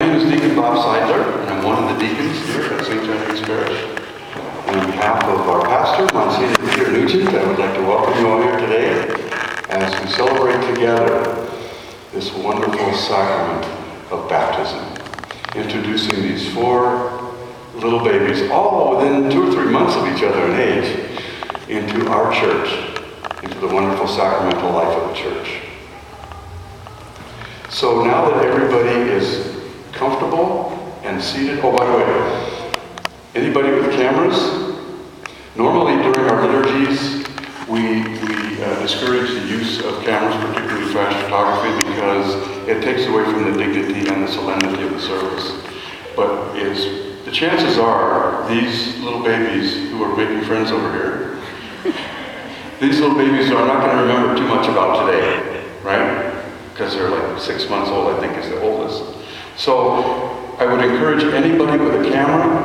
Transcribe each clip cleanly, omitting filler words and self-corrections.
name is Deacon Bob Seidler, and I'm one of the deacons here at St. Genevieve Parish. On behalf of our pastor, Monsignor Peter Nugent, I would like to welcome you all here today as we celebrate together this wonderful sacrament of baptism, introducing these 4 little babies, all within 2 or 3 months of each other in age, into our church, into the wonderful sacramental life of the church. So now that everybody is comfortable and seated, oh, by the way, anybody with cameras? Normally during our liturgies, we discourage the use of cameras, particularly flash photography, because it takes away from the dignity and the solemnity of the service. But the chances are these little babies who are making friends over here, these little babies are not going to remember too much about today, right? Because they're like 6 months old, I think is the oldest. So I would encourage anybody with a camera,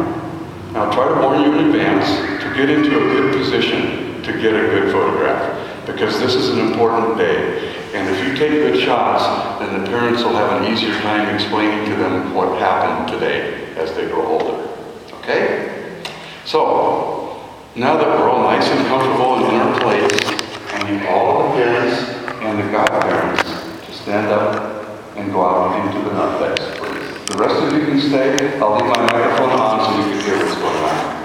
now try to warn you in advance, to get into a good position to get a good photograph, because this is an important day. And if you take good shots, then the parents will have an easier time explaining to them what happened today as they grow older. Okay? So, now that we're all nice and comfortable and in our place, I need all of the parents and the godparents to stand up and go out into the narthex, please. The rest of you can stay. I'll leave my microphone on so you can hear what's going on.